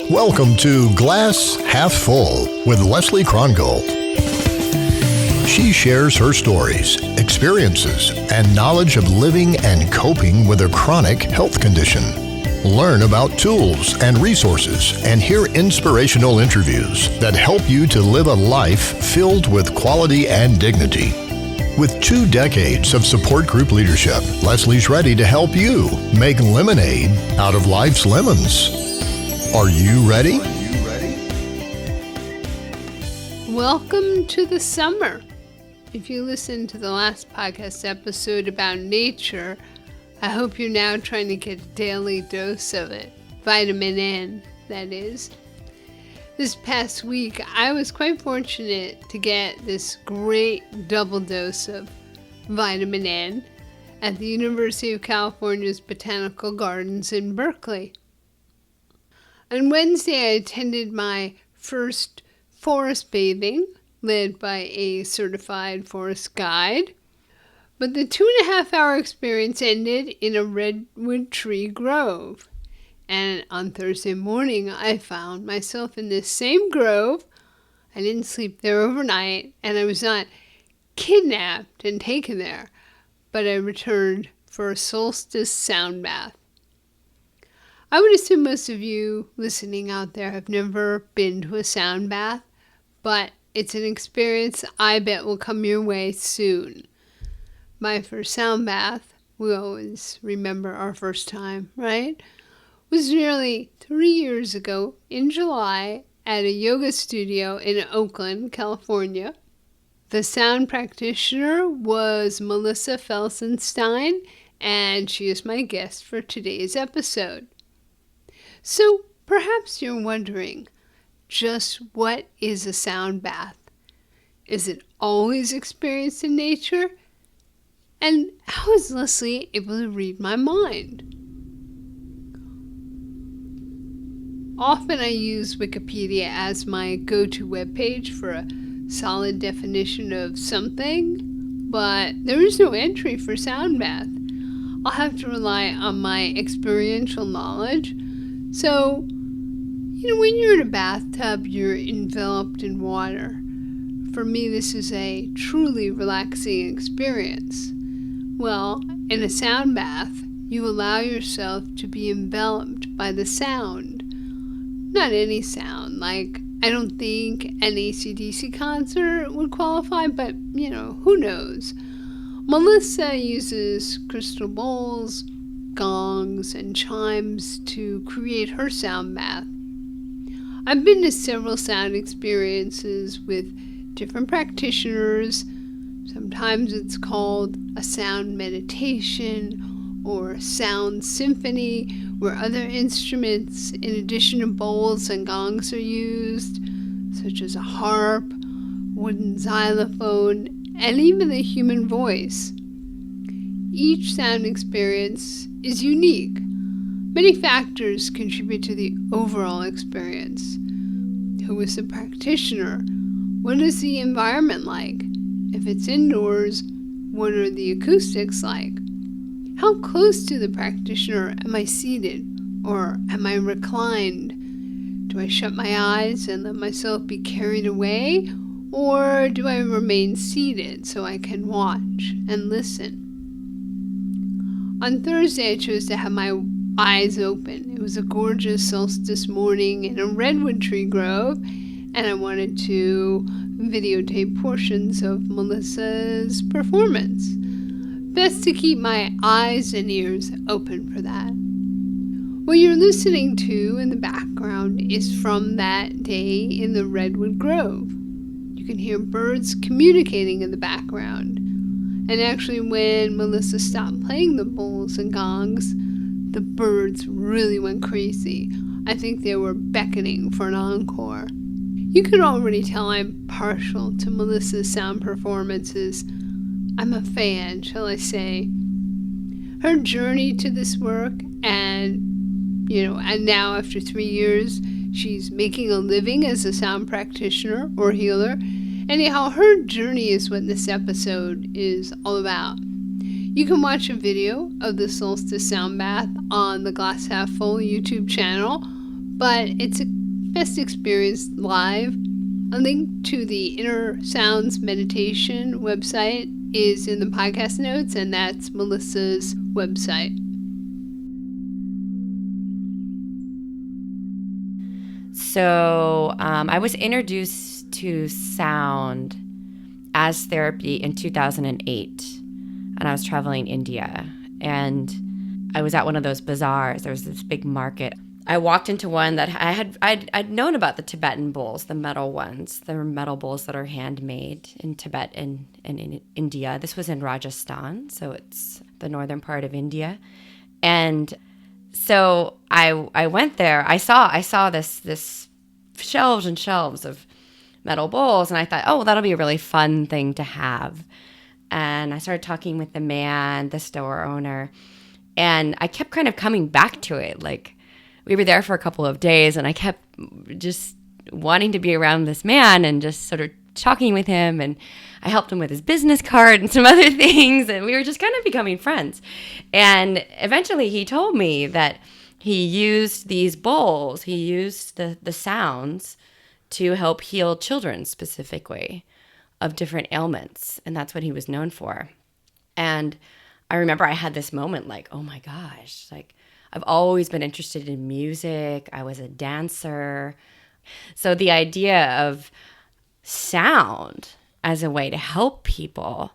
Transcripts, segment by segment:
Welcome to Glass Half Full with Leslie Krongold. She shares her stories, experiences, and knowledge of living and coping with a chronic health condition. Learn about tools and resources and hear inspirational interviews that help you to live a life filled with quality and dignity. With 2 decades of support group leadership, Leslie's ready to help you make lemonade out of life's lemons. Are you ready? Welcome to the summer. If you listened to the last podcast episode about nature, I hope you're now trying to get a daily dose of it. Vitamin N, that is. This past week, I was quite fortunate to get this great double dose of vitamin N at the University of California's Botanical Gardens in Berkeley. On Wednesday, I attended my first forest bathing, led by a certified forest guide. But the 2.5-hour experience ended in a redwood tree grove. And on Thursday morning, I found myself in this same grove. I didn't sleep there overnight, and I was not kidnapped and taken there, but I returned for a solstice sound bath. I would assume most of you listening out there have never been to a sound bath, but it's an experience I bet will come your way soon. My first sound bath, we always remember our first time, right? Was nearly 3 years ago in July at a yoga studio in Oakland, California. The sound practitioner was Melissa Felsenstein, and she is my guest for today's episode. So perhaps you're wondering, just what is a sound bath? Is it always experienced in nature? And how is Leslie able to read my mind? Often I use Wikipedia as my go-to webpage for a solid definition of something, but there is no entry for sound bath. I'll have to rely on my experiential knowledge. So, when you're in a bathtub, you're enveloped in water. For me, this is a truly relaxing experience. Well, in a sound bath, you allow yourself to be enveloped by the sound. Not any sound, like I don't think an AC/DC concert would qualify, but who knows. Melissa uses crystal bowls, gongs, and chimes to create her sound bath. I've been to several sound experiences with different practitioners. Sometimes it's called a sound meditation or a sound symphony, where other instruments in addition to bowls and gongs are used, such as a harp, wooden xylophone, and even the human voice. Each sound experience is unique. Many factors contribute to the overall experience. Who is the practitioner? What is the environment like? If it's indoors, what are the acoustics like? How close to the practitioner am I seated, or am I reclined? Do I shut my eyes and let myself be carried away, or do I remain seated so I can watch and listen? On Thursday, I chose to have my eyes open. It was a gorgeous solstice morning in a redwood tree grove, and I wanted to videotape portions of Melissa's performance. Best to keep my eyes and ears open for that. What you're listening to in the background is from that day in the redwood grove. You can hear birds communicating in the background. And actually, when Melissa stopped playing the bowls and gongs, the birds really went crazy. I think they were beckoning for an encore. You can already tell I'm partial to Melissa's sound performances. I'm a fan, shall I say. Her journey to this work, and now after 3 years, she's making a living as a sound practitioner or healer. Anyhow, her journey is what this episode is all about. You can watch a video of the Solstice Sound Bath on the Glass Half Full YouTube channel, but it's a best experienced live. A link to the Inner Sounds Meditation website is in the podcast notes, and that's Melissa's website. So I was introduced to sound as therapy in 2008, and I was traveling India, and I was at one of those bazaars. There was this big market. I walked into one that I'd known about the Tibetan bowls, the metal ones. There were metal bowls that are handmade in Tibet and in India. This was in Rajasthan, so it's the northern part of India. And so I went there. I saw this shelves and shelves of metal bowls, and I thought, oh, that'll be a really fun thing to have. And I started talking with the man, the store owner, and I kept kind of coming back to it. Like, we were there for a couple of days, and I kept just wanting to be around this man and just sort of talking with him. And I helped him with his business card and some other things, and we were just kind of becoming friends. And eventually he told me that he used these bowls, he used the sounds to help heal children specifically of different ailments. And that's what he was known for. And I remember I had this moment like, oh my gosh, like, I've always been interested in music. I was a dancer. So the idea of sound as a way to help people,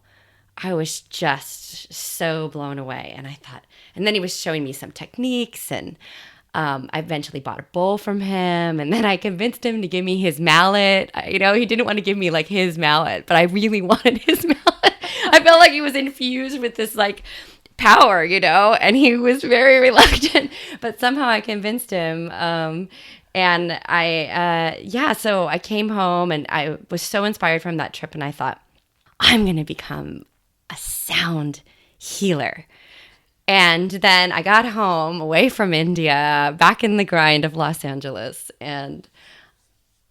I was just so blown away. And I thought, and then he was showing me some techniques, and I eventually bought a bowl from him, and then I convinced him to give me his mallet. He didn't want to give me like his mallet, but I really wanted his mallet. I felt like he was infused with this like power, and he was very reluctant, but somehow I convinced him. And so I came home, and I was so inspired from that trip, and I thought, I'm going to become a sound healer. And then I got home away from India, back in the grind of Los Angeles, and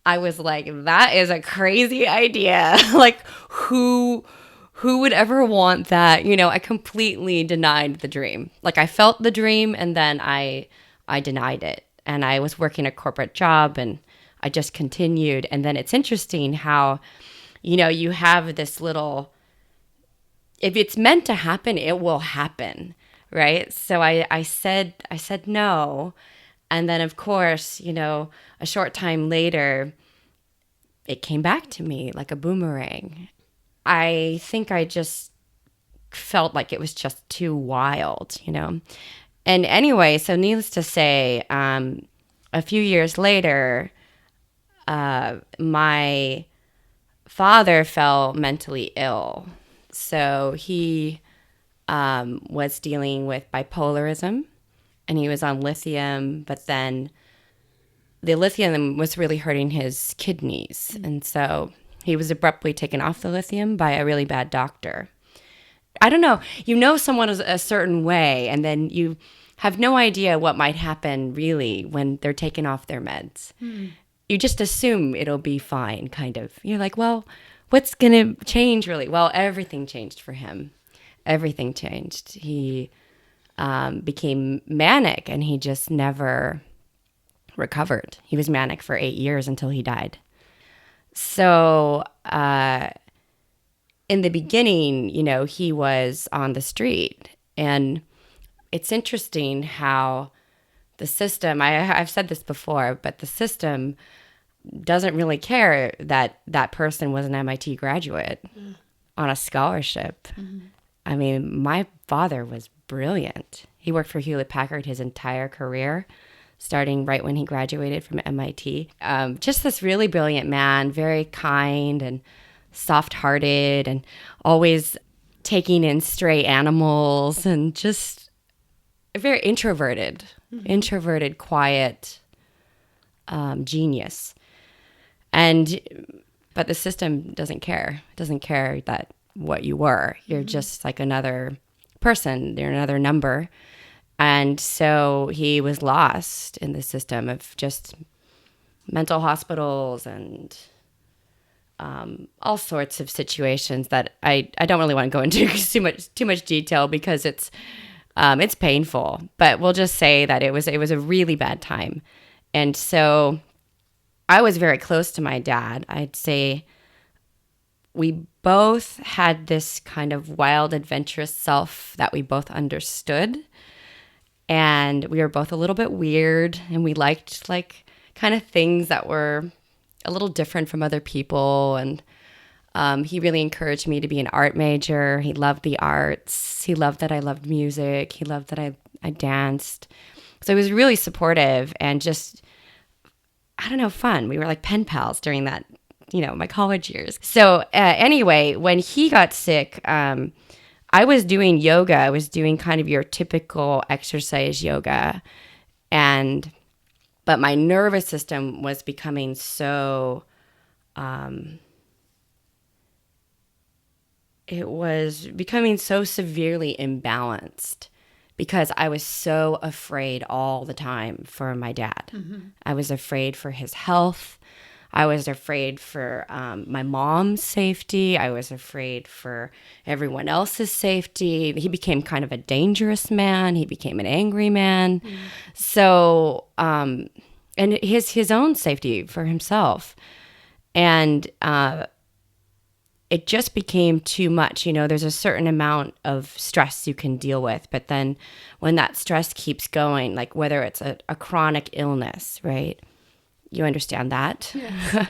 I was like, that is a crazy idea. Like, who would ever want that? I completely denied the dream. Like, I felt the dream, and then I denied it. And I was working a corporate job, and I just continued. And then it's interesting how, you have this little, if it's meant to happen, it will happen, right? So I said no. And then, of course, a short time later, it came back to me like a boomerang. I think I just felt like it was just too wild, And anyway, so needless to say, a few years later, my father fell mentally ill. So he was dealing with bipolarism, and he was on lithium, but then the lithium was really hurting his kidneys. And so he was abruptly taken off the lithium by a really bad doctor. I don't know, someone is a certain way, and then you have no idea what might happen really when they're taken off their meds. You just assume it'll be fine, kind of. You're like, well, what's going to change really? Well, everything changed for him. Everything changed. He became manic, and he just never recovered. He was manic for 8 years until he died. So in the beginning, he was on the street. And it's interesting how the system, I've said this before, but the system doesn't really care that that person was an MIT graduate on a scholarship. I mean, my father was brilliant. He worked for Hewlett-Packard his entire career, starting right when he graduated from MIT. Just this really brilliant man, very kind and soft-hearted, and always taking in stray animals, and just very introverted, quiet genius. But the system doesn't care. It doesn't care that what you were. You're just like another person. You're another number. And so he was lost in the system of just mental hospitals and all sorts of situations that I don't really want to go into too much detail, because it's painful. But we'll just say that it was a really bad time. And so I was very close to my dad. I'd say we both had this kind of wild, adventurous self that we both understood. And we were both a little bit weird, and we liked like kind of things that were a little different from other people. And he really encouraged me to be an art major. He loved the arts. He loved that I loved music. He loved that I danced. So he was really supportive and just, I don't know, fun. We were like pen pals during that, my college years. So anyway, when he got sick, I was doing yoga. I was doing kind of your typical exercise yoga. But my nervous system was becoming so, it was becoming so severely imbalanced because I was so afraid all the time for my dad. Mm-hmm. I was afraid for his health. I was afraid for my mom's safety. I was afraid for everyone else's safety. He became kind of a dangerous man. He became an angry man. Mm. So, and his own safety for himself. And it just became too much. There's a certain amount of stress you can deal with. But then when that stress keeps going, like whether it's a chronic illness, right? You understand that? Yeah.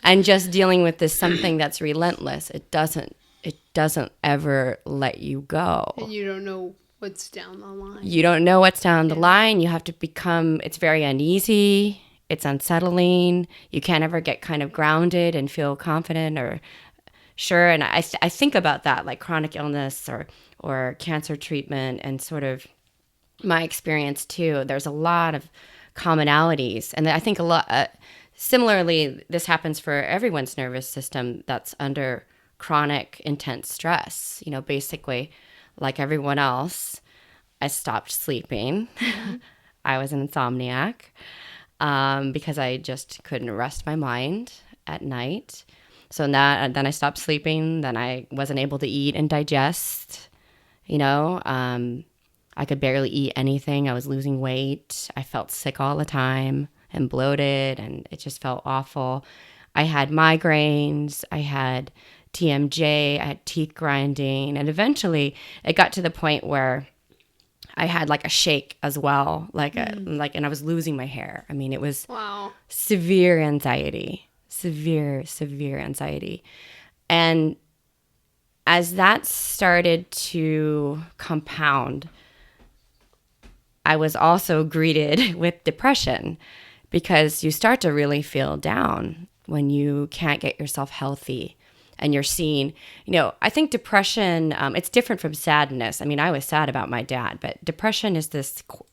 And just dealing with this something that's relentless, it doesn't ever let you go. And you don't know what's down the line. You don't know what's down the line. You have to it's very uneasy. It's unsettling. You can't ever get kind of grounded and feel confident or sure. And I think about that, like chronic illness or cancer treatment, and sort of my experience too. There's a lot of commonalities, and I think a lot similarly this happens for everyone's nervous system that's under chronic intense stress. Basically like everyone else, I stopped sleeping. Mm-hmm. I was an insomniac because I just couldn't rest my mind at night. So then I stopped sleeping. Then I wasn't able to eat and digest. I could barely eat anything. I was losing weight. I felt sick all the time and bloated, and it just felt awful. I had migraines. I had TMJ. I had teeth grinding. And eventually it got to the point where I had like a shake as well, and I was losing my hair. I mean, it was severe anxiety, severe anxiety. And as that started to compound, I was also greeted with depression, because you start to really feel down when you can't get yourself healthy and you're seeing, I think depression, it's different from sadness. I mean, I was sad about my dad, but depression is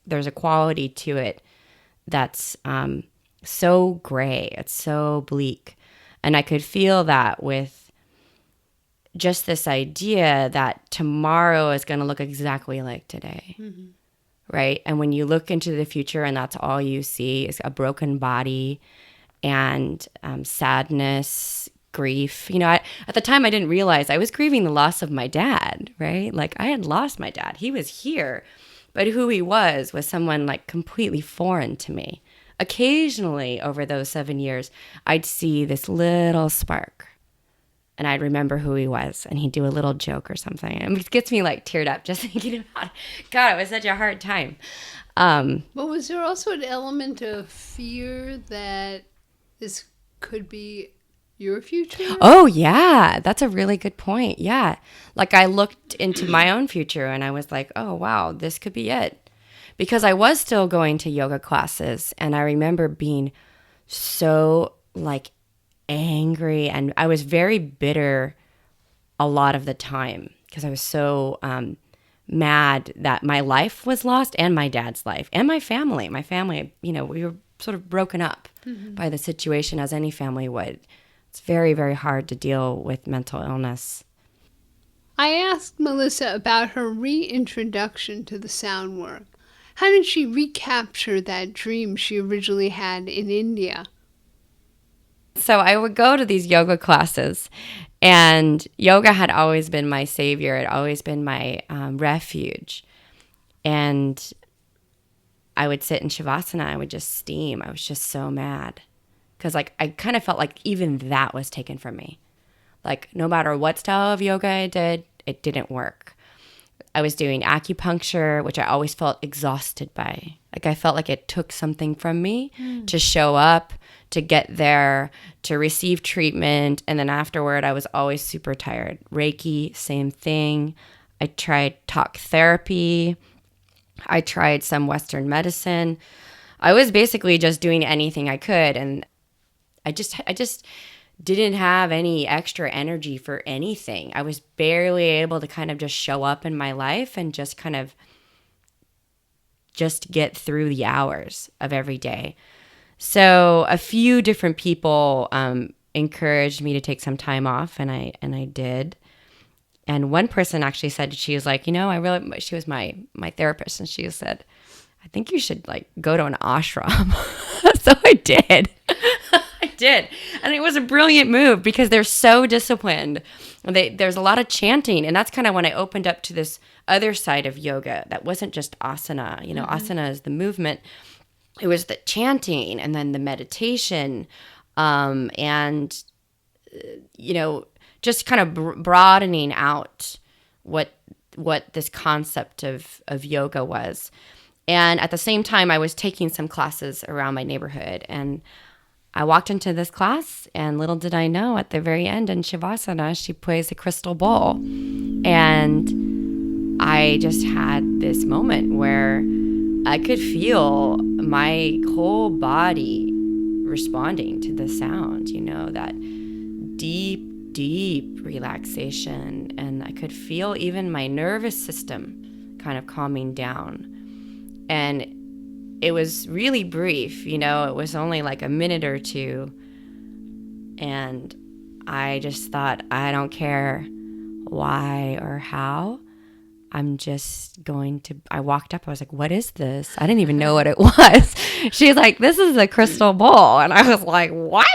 there's a quality to it that's so gray. It's so bleak. And I could feel that with just this idea that tomorrow is going to look exactly like today. Mm-hmm. Right? And when you look into the future and that's all you see is a broken body and sadness, grief. At the time I didn't realize I was grieving the loss of my dad, right? Like I had lost my dad. He was here, but who he was someone like completely foreign to me. Occasionally over those 7 years, I'd see this little spark. And I'd remember who he was, and he'd do a little joke or something. And it gets me like teared up just thinking about it. God, it was such a hard time. But was there also an element of fear that this could be your future? Oh, yeah. That's a really good point. Yeah. Like I looked into my own future and I was like, oh, wow, this could be it. Because I was still going to yoga classes, and I remember being so like angry, and I was very bitter a lot of the time because I was so mad that my life was lost, and my dad's life, and my family, we were sort of broken up by the situation, as any family would. It's very, very hard to deal with mental illness. I asked Melissa about her reintroduction to the sound work. How did she recapture that dream she originally had in India? So I would go to these yoga classes, and yoga had always been my savior. It had always been my refuge. And I would sit in Shavasana. I would just steam. I was just so mad. because like I kind of felt like even that was taken from me. Like no matter what style of yoga I did, it didn't work. I was doing acupuncture, which I always felt exhausted by. Like I felt like it took something from me to show up, to get there, to receive treatment. And then afterward, I was always super tired. Reiki, same thing. I tried talk therapy. I tried some Western medicine. I was basically just doing anything I could. And I just didn't have any extra energy for anything. I was barely able to kind of just show up in my life and just kind of just get through the hours of every day. So a few different people encouraged me to take some time off, and I did. And one person actually said, she was like, she was my therapist, and she said, I think you should like go to an ashram. So I did. I did. And it was a brilliant move because they're so disciplined. There's a lot of chanting. And that's kind of when I opened up to this other side of yoga that wasn't just asana. Asana is the movement. It was the chanting and then the meditation. Just kind of broadening out what this concept of yoga was. And at the same time, I was taking some classes around my neighborhood. And I walked into this class, and little did I know, at the very end in Shavasana, she plays a crystal bowl. And I just had this moment where I could feel my whole body responding to the sound, that deep, deep relaxation. And I could feel even my nervous system kind of calming down. And it was really brief, it was only like a minute or two. And I just thought, I don't care why or how. I'm just going to, I walked up, I was like, what is this? I didn't even know what it was. She's like, this is a crystal bowl. And I was like, what?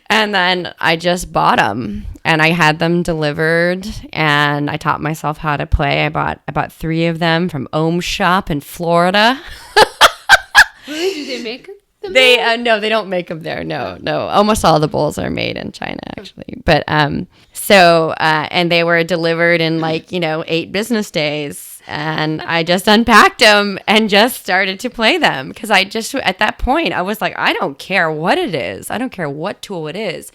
And then I just bought them, and I had them delivered, and I taught myself how to play. I bought 3 of them from Ohm Shop in Florida. Really? Do they make them? No, they don't make them there. No. Almost all the bowls are made in China, actually. But and they were delivered in 8 business days. And I just unpacked them and just started to play them, because at that point I was like, I don't care what it is. I don't care what tool it is.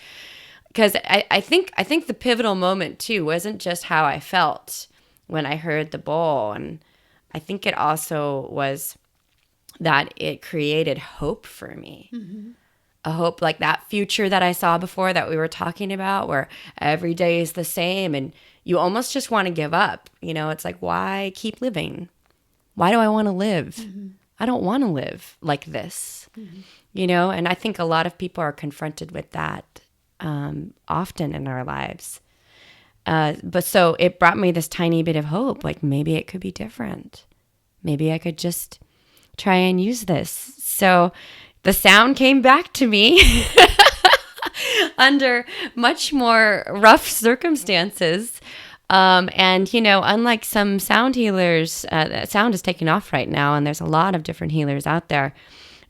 Because I think the pivotal moment too wasn't just how I felt when I heard the bowl, and I think it also was that it created hope for me. Mm-hmm. A hope like that future that I saw before that we were talking about, where every day is the same and you almost just want to give up. It's like, why keep living? Why do I want to live? Mm-hmm. I don't want to live like this, and I think a lot of people are confronted with that often in our lives. But so it brought me this tiny bit of hope, like maybe it could be different. Maybe I could just try and use this. So the sound came back to me under much more rough circumstances. Unlike some sound healers, sound is taking off right now, and there's a lot of different healers out there.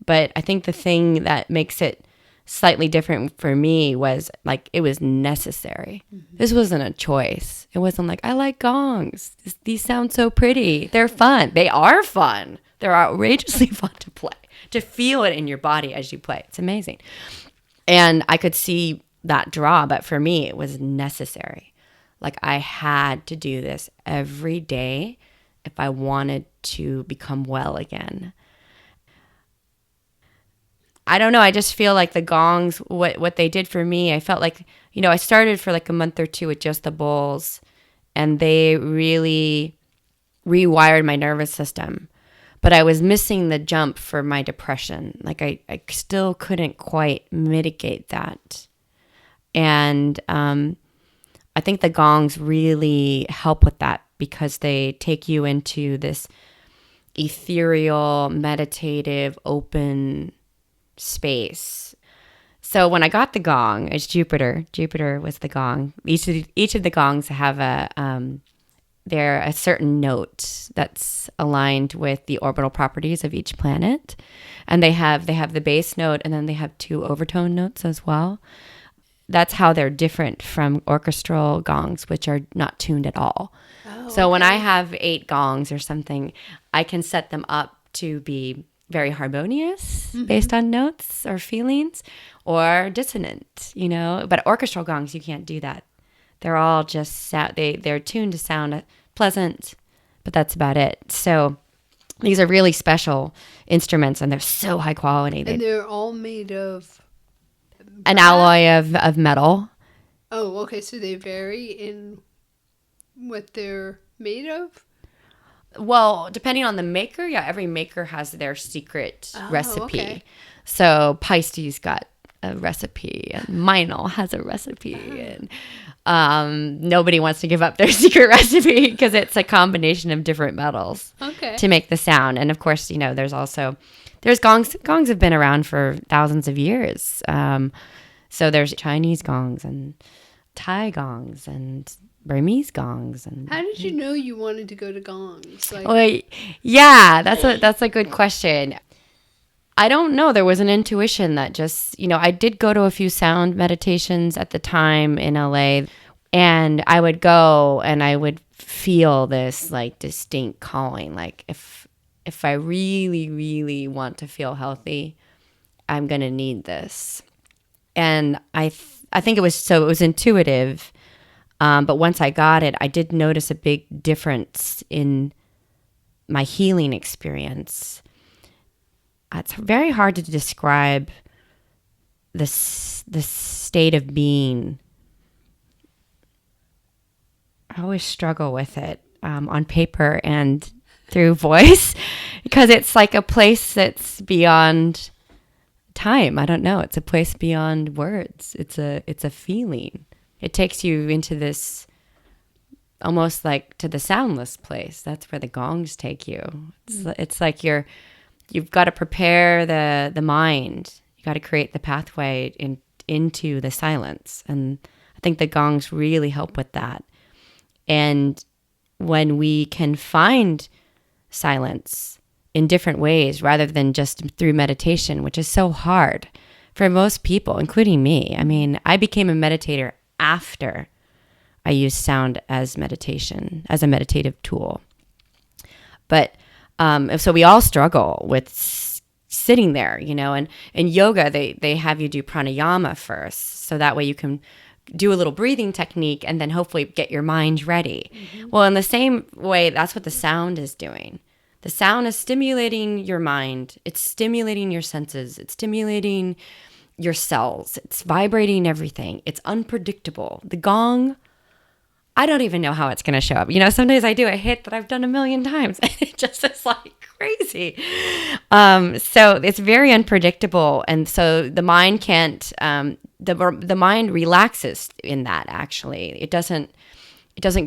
But I think the thing that makes it slightly different for me was like it was necessary. Mm-hmm. This wasn't a choice. It wasn't like, I like gongs. These sound so pretty. They're fun. They are fun. They're outrageously fun to play, to feel it in your body as you play. It's amazing. And I could see that draw, but for me, it was necessary. Like I had to do this every day if I wanted to become well again. I don't know. I just feel like the gongs, what they did for me, I felt like, I started for like a month or 2 with just the bowls, and they really rewired my nervous system. But I was missing the jump for my depression. Like I still couldn't quite mitigate that. And I think the gongs really help with that, because they take you into this ethereal, meditative, open space. So when I got the gong, it's Jupiter. Jupiter was the gong. Each of the gongs have they're a certain note that's aligned with the orbital properties of each planet. And they have the base note, and then they have 2 overtone notes as well. That's how they're different from orchestral gongs, which are not tuned at all. Oh, So when okay. I have 8 gongs or something, I can set them up to be very harmonious based on notes or feelings, or dissonant, But orchestral gongs, you can't do that. They're all just they're tuned to sound pleasant, but that's about it. So these are really special instruments, and they're so high quality. And they're all made of An brass? alloy of metal. Oh, okay. So they vary in what they're made of? Well, depending on the maker, every maker has their secret recipe. Okay. So Pisces got a recipe, and Meinl has a recipe, and nobody wants to give up their secret recipe because it's a combination of different metals Okay. to make the sound. And of course, there's gongs. Gongs have been around for thousands of years. So there's Chinese gongs and Thai gongs and Burmese gongs. And How did you know you wanted to go to gongs? that's a good question. I don't know. There was an intuition that just, I did go to a few sound meditations at the time in LA, and I would go and I would feel this like distinct calling. Like if I really, really want to feel healthy, I'm going to need this. And I think it was intuitive. But once I got it, I did notice a big difference in my healing experience. It's very hard to describe the state of being. I always struggle with it on paper and through voice because it's like a place that's beyond time. I don't know. It's a place beyond words. It's a feeling. It takes you into this almost like to the soundless place. That's where the gongs take you. It's like you've got to prepare the mind. You got to create the pathway into the silence. And I think the gongs really help with that. And when we can find silence in different ways rather than just through meditation, which is so hard for most people, including me. I mean, I became a meditator after I used sound as meditation, as a meditative tool. But so we all struggle with sitting there, and in yoga, they have you do pranayama first. So that way you can do a little breathing technique and then hopefully get your mind ready. Mm-hmm. Well, in the same way, that's what the sound is doing. The sound is stimulating your mind. It's stimulating your senses. It's stimulating your cells. It's vibrating everything. It's unpredictable. The gong, I don't even know how it's going to show up. Sometimes I do a hit that I've done a million times and it just is like crazy. So it's very unpredictable. And so the mind can't, the mind relaxes in that actually. It doesn't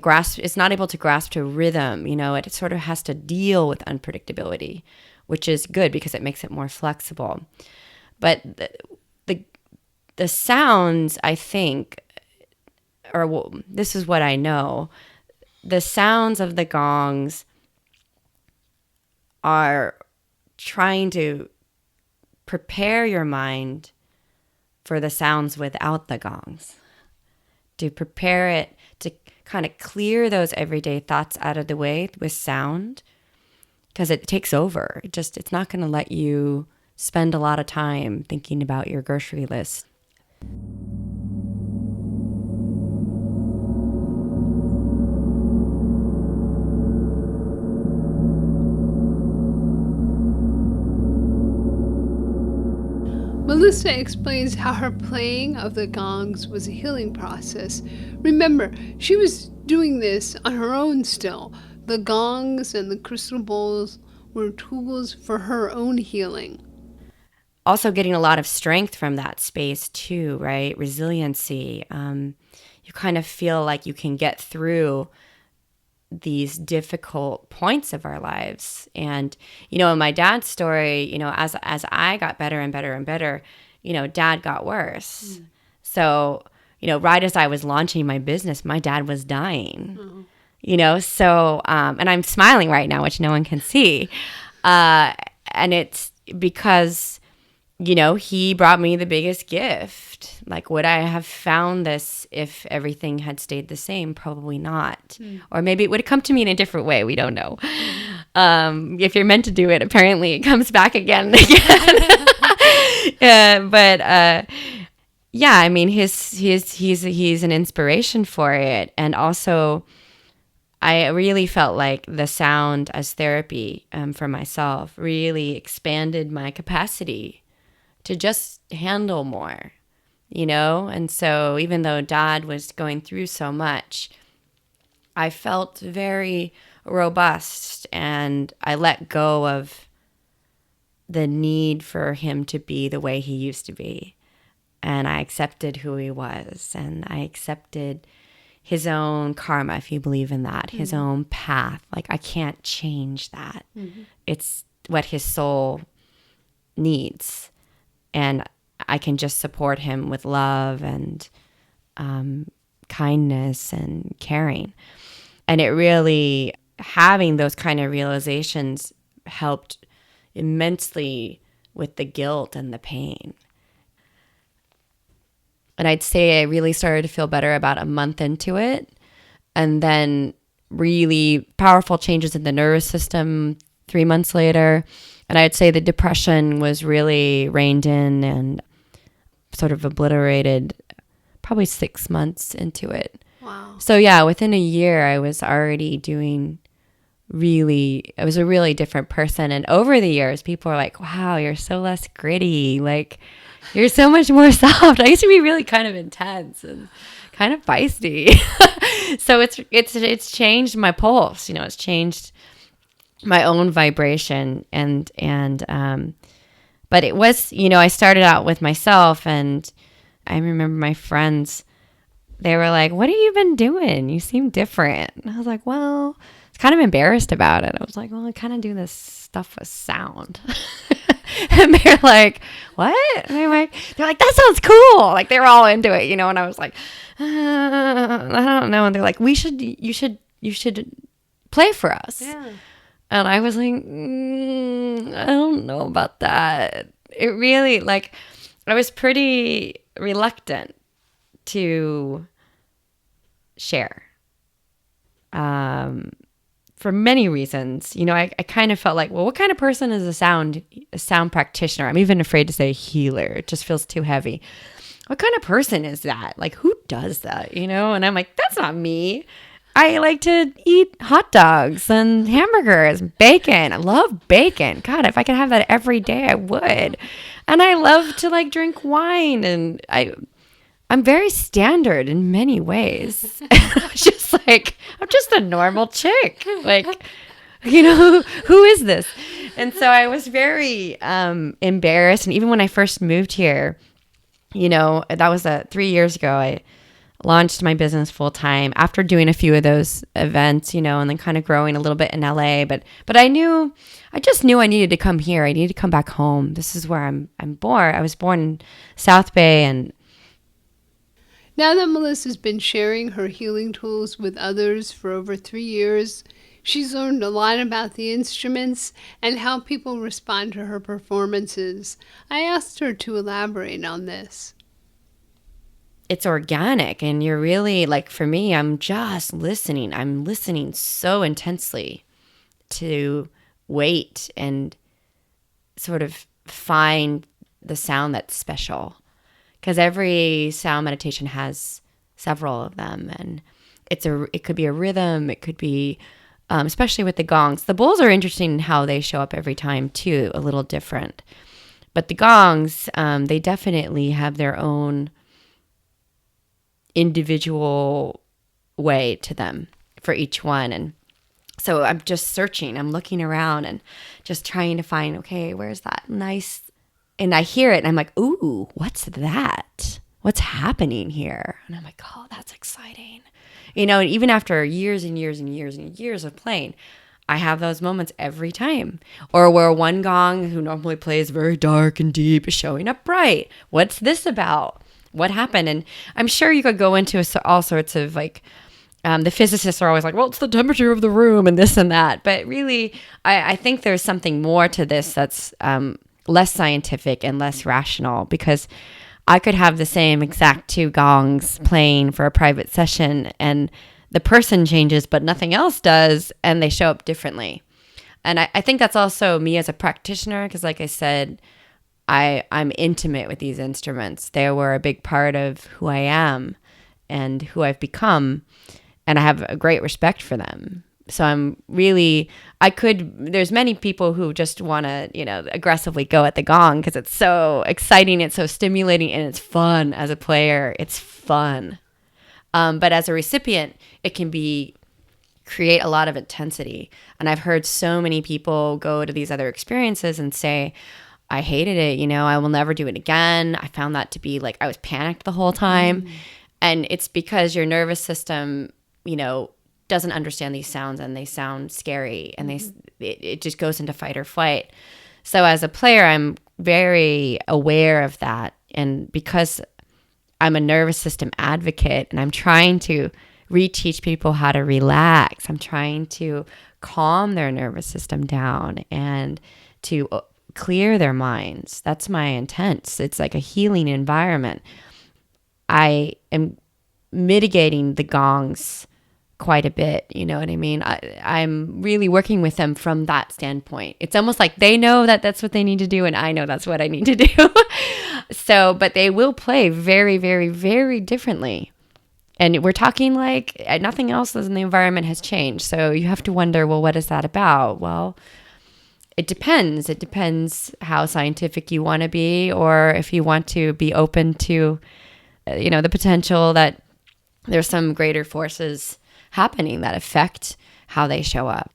grasp, it's not able to grasp to rhythm. It sort of has to deal with unpredictability, which is good because it makes it more flexible. But the sounds, I think, this is what I know, the sounds of the gongs are trying to prepare your mind for the sounds without the gongs, to prepare it to kind of clear those everyday thoughts out of the way with sound, because it takes over. It's not going to let you spend a lot of time thinking about your grocery list. Melissa explains how her playing of the gongs was a healing process. Remember, she was doing this on her own still. The gongs and the crystal bowls were tools for her own healing. Also getting a lot of strength from that space too, right? Resiliency. You kind of feel like you can get through these difficult points of our lives. And, in my dad's story, as I got better and better and better, dad got worse. Mm. So, right as I was launching my business, my dad was dying. Mm. So, and I'm smiling right now, which no one can see. And it's because, he brought me the biggest gift. Like, would I have found this if everything had stayed the same? Probably not. Or maybe it would have come to me in a different way. We don't know. If you're meant to do it, apparently it comes back again and again. Yeah, I mean, he's an inspiration for it. And also, I really felt like the sound as therapy for myself really expanded my capacity to just handle more, And so even though Dad was going through so much, I felt very robust, and I let go of the need for him to be the way he used to be. And I accepted who he was, and I accepted his own karma, if you believe in that, his own path. Like, I can't change that. It's what his soul needs. And I can just support him with love and kindness and caring. And it really, having those kind of realizations helped immensely with the guilt and the pain. And I'd say I really started to feel better about a month into it. And then really powerful changes in the nervous system 3 months later. And I'd say the depression was really reined in and sort of obliterated probably 6 months into it. Wow. So yeah, within a year, I was already I was a really different person. And over the years, people are like, wow, you're so less gritty. Like, you're so much more soft. I used to be really kind of intense and kind of feisty. So it's changed my pulse. It's changed my own vibration. But it was, I started out with myself, and I remember my friends, they were like, what have you been doing? You seem different. And I was like, well, I was kind of embarrassed about it. I was like, well, I kind of do this stuff with sound. And they're like, what? And they're like, that sounds cool. Like, they were all into it, And I was like, I don't know. And they're like, you should play for us. Yeah. And I was like, I don't know about that. It really, I was pretty reluctant to share. For many reasons, I kind of felt like, well, what kind of person is a sound practitioner? I'm even afraid to say healer. It just feels too heavy. What kind of person is that? Like, who does that? And I'm like, that's not me. I like to eat hot dogs and hamburgers, bacon. I love bacon. God, if I could have that every day, I would. And I love to drink wine, and I'm very standard in many ways. I'm just a normal chick. Who is this? And so I was very embarrassed. And even when I first moved here, that was 3 years ago, I launched my business full time after doing a few of those events, and then kind of growing a little bit in LA. But I just knew I needed to come here. I needed to come back home. This is where I'm born. I was born in South Bay, and now that Melissa's been sharing her healing tools with others for over 3 years, she's learned a lot about the instruments and how people respond to her performances. I asked her to elaborate on this. It's organic, and you're really, for me, I'm just listening. I'm listening so intensely to wait and sort of find the sound that's special. Because every sound meditation has several of them, and it could be a rhythm, it could be, especially with the gongs. The bowls are interesting in how they show up every time too, a little different. But the gongs, they definitely have their own individual way to them for each one. And so I'm just searching, I'm looking around and just trying to find, okay, where's that nice. And I hear it and I'm like, ooh, what's that? What's happening here? And I'm like, oh, that's exciting. And even after years and years and years and years of playing, I have those moments every time. Or where one gong who normally plays very dark and deep is showing up bright. What's this about? What happened? And I'm sure you could go into all sorts of The physicists are always like, well, it's the temperature of the room and this and that. But really, I think there's something more to this that's less scientific and less rational, because I could have the same exact two gongs playing for a private session and the person changes, but nothing else does, and they show up differently. And I think that's also me as a practitioner, because like I said, I'm intimate with these instruments. They were a big part of who I am and who I've become, and I have a great respect for them. So there's many people who just want to, aggressively go at the gong because it's so exciting, it's so stimulating, and it's fun as a player. It's fun. But as a recipient, it can create a lot of intensity. And I've heard so many people go to these other experiences and say, I hated it, I will never do it again. I found that to be like, I was panicked the whole time. And it's because your nervous system, doesn't understand these sounds, and they sound scary, and it just goes into fight or flight. So as a player, I'm very aware of that. And because I'm a nervous system advocate and I'm trying to reteach people how to relax, I'm trying to calm their nervous system down and to clear their minds. That's my intent. It's like a healing environment. I am mitigating the gongs quite a bit, you know what I mean? I'm really working with them from that standpoint. It's almost like they know that that's what they need to do, and I know that's what I need to do. But they will play very, very, very differently. And we're talking like nothing else in the environment has changed. So you have to wonder, well, what is that about? Well, it depends. It depends how scientific you want to be, or if you want to be open to, the potential that there's some greater forces happening that affect how they show up.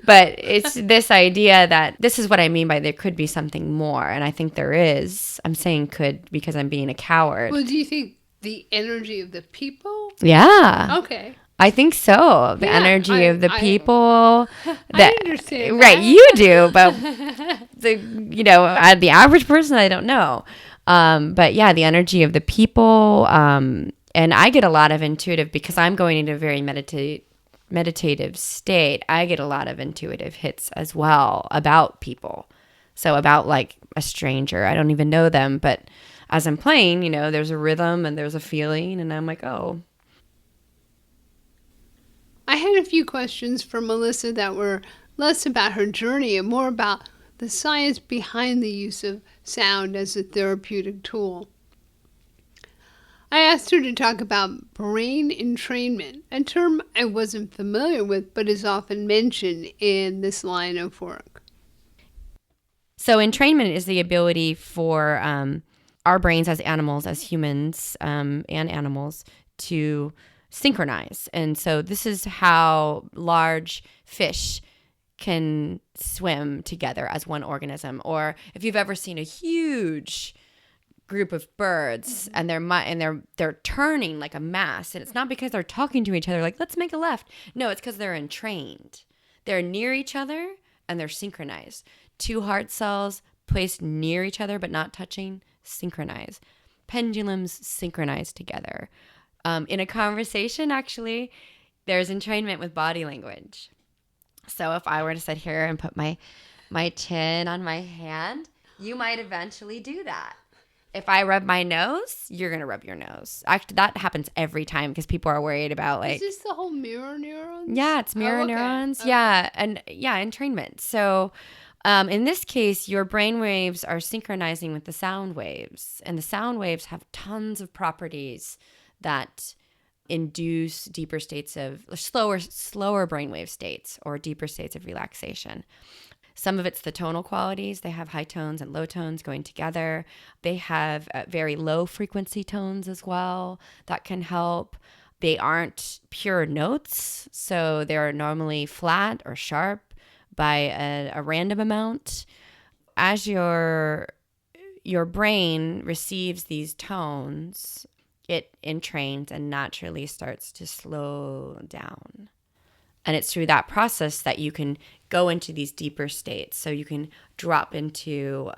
But it's this idea that this is what I mean by there could be something more. And I think there is. I'm saying could because I'm being a coward. Well, do you think the energy of the people? Yeah. Okay. I think so. The energy of the people. I understand. Right, you do, but the average person, I don't know. But yeah, the energy of the people. And I get a lot of intuitive, because I'm going into a very meditative state. I get a lot of intuitive hits as well about people. So about like a stranger. I don't even know them, but as I'm playing, there's a rhythm and there's a feeling, and I'm like, oh. I had a few questions for Melissa that were less about her journey and more about the science behind the use of sound as a therapeutic tool. I asked her to talk about brain entrainment, a term I wasn't familiar with but is often mentioned in this line of work. So entrainment is the ability for our brains as animals, as humans and animals, to synchronize. And so this is how large fish can swim together as one organism. Or if you've ever seen a huge group of birds and they're turning like a mass, and it's not because they're talking to each other like, let's make a left. No, it's because they're entrained. They're near each other and they're synchronized. Two heart cells placed near each other but not touching, synchronize. Pendulums synchronized together. In a conversation, actually, there's entrainment with body language. So if I were to sit here and put my chin on my hand, you might eventually do that. If I rub my nose, you're going to rub your nose. Actually, that happens every time because people are worried about like... Is this the whole mirror neurons? Yeah, it's mirror neurons. Okay. Yeah, and entrainment. So in this case, your brain waves are synchronizing with the sound waves. And the sound waves have tons of properties that induce deeper states of... slower brainwave states or deeper states of relaxation. Some of it's the tonal qualities. They have high tones and low tones going together. They have very low frequency tones as well that can help. They aren't pure notes, so they're normally flat or sharp by a random amount. As your brain receives these tones, it entrains and naturally starts to slow down. And it's through that process that you can go into these deeper states. So you can drop into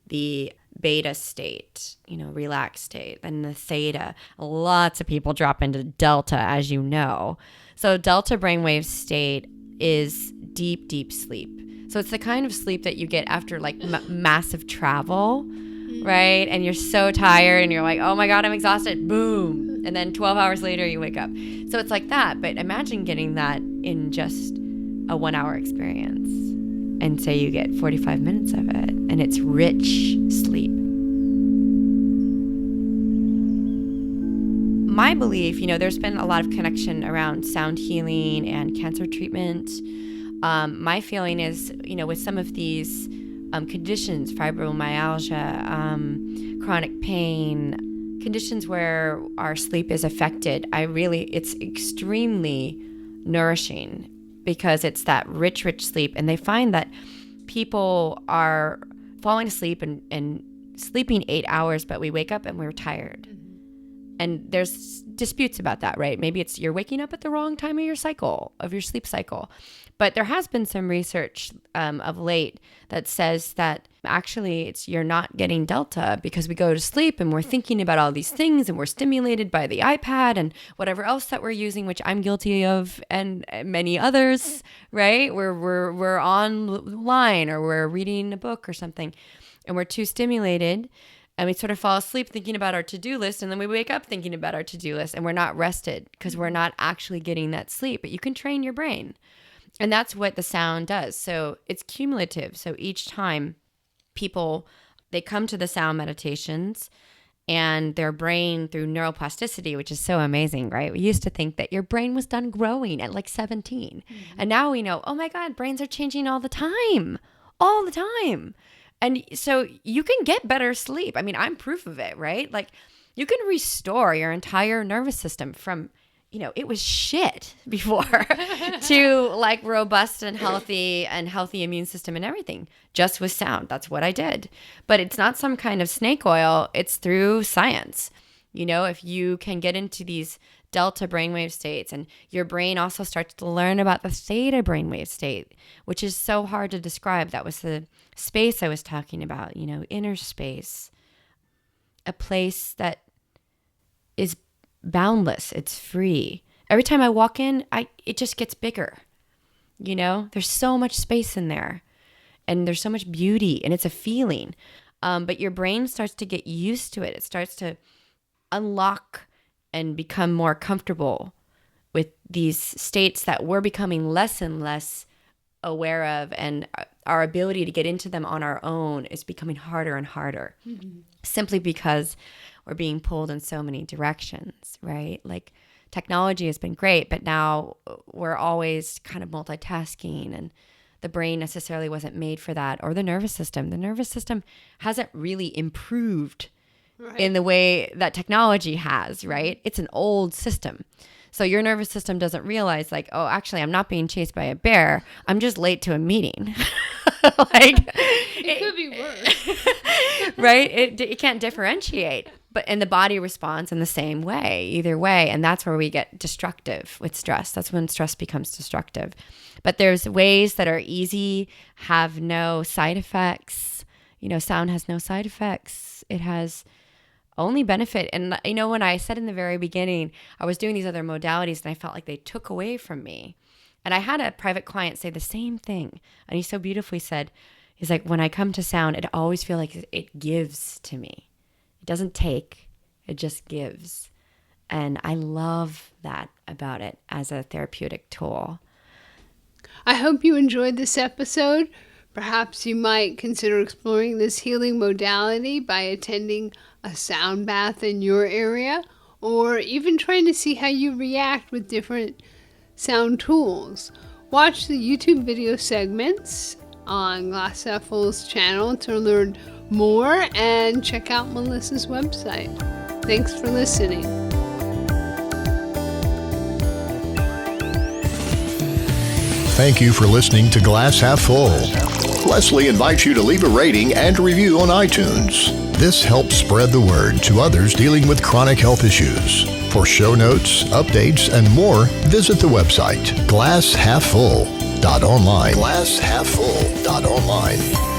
the beta state, relaxed state, then the theta. Lots of people drop into delta, as you know. So delta brainwave state is deep, deep sleep. So it's the kind of sleep that you get after like massive travel, right? And you're so tired and you're like, oh my God, I'm exhausted. Boom. And then 12 hours later, you wake up. So it's like that. But imagine getting that in just a 1 hour experience. And say you get 45 minutes of it, and it's rich sleep. My belief, there's been a lot of connection around sound healing and cancer treatment. My feeling is, with some of these conditions, fibromyalgia, chronic pain, conditions where our sleep is affected, it's extremely nourishing, because it's that rich, rich sleep. And they find that people are falling asleep and sleeping 8 hours, but we wake up and we're tired. And there's disputes about that, right? Maybe it's you're waking up at the wrong time of your sleep cycle. But there has been some research of late that says that actually you're not getting delta, because we go to sleep and we're thinking about all these things and we're stimulated by the iPad and whatever else that we're using, which I'm guilty of, and many others, right? We're online or we're reading a book or something, and we're too stimulated. And we sort of fall asleep thinking about our to-do list, and then we wake up thinking about our to-do list, and we're not rested because we're not actually getting that sleep. But you can train your brain. And that's what the sound does. So it's cumulative. So each time they come to the sound meditations, and their brain, through neuroplasticity, which is so amazing, right? We used to think that your brain was done growing at like 17. And now we know, oh my God, brains are changing all the time. And so you can get better sleep. I mean, I'm proof of it, right? Like, you can restore your entire nervous system from, it was shit before to like robust and healthy immune system and everything, just with sound. That's what I did. But it's not some kind of snake oil. It's through science. If you can get into these delta brainwave states, and your brain also starts to learn about the theta brainwave state, which is so hard to describe. That was the space I was talking about, inner space, a place that is boundless. It's free. Every time I walk in, it just gets bigger. There's so much space in there, and there's so much beauty, and it's a feeling. But your brain starts to get used to it. It starts to unlock and become more comfortable with these states that we're becoming less and less aware of, and our ability to get into them on our own is becoming harder and harder, simply because we're being pulled in so many directions, right? Like, technology has been great, but now we're always kind of multitasking, and the brain necessarily wasn't made for that, or the nervous system. The nervous system hasn't really improved in the way that technology has, right? It's an old system. So your nervous system doesn't realize, like, oh, actually, I'm not being chased by a bear. I'm just late to a meeting. It could be worse. Right? It can't differentiate. And the body responds in the same way, either way. And that's where we get destructive with stress. That's when stress becomes destructive. But there's ways that are easy, have no side effects. Sound has no side effects. It has only benefit. And, when I said in the very beginning, I was doing these other modalities and I felt like they took away from me. And I had a private client say the same thing. And he so beautifully said, he's like, when I come to sound, it always feels like it gives to me. It doesn't take, it just gives. And I love that about it as a therapeutic tool. I hope you enjoyed this episode. Perhaps you might consider exploring this healing modality by attending a sound bath in your area, or even trying to see how you react with different sound tools. Watch the YouTube video segments on Glass Half Full's channel to learn more, and check out Melissa's website. Thanks for listening. Thank you for listening to Glass Half Full. Leslie invites you to leave a rating and review on iTunes. This helps spread the word to others dealing with chronic health issues. For show notes, updates, and more, visit the website glasshalffull.online. glasshalffull.online.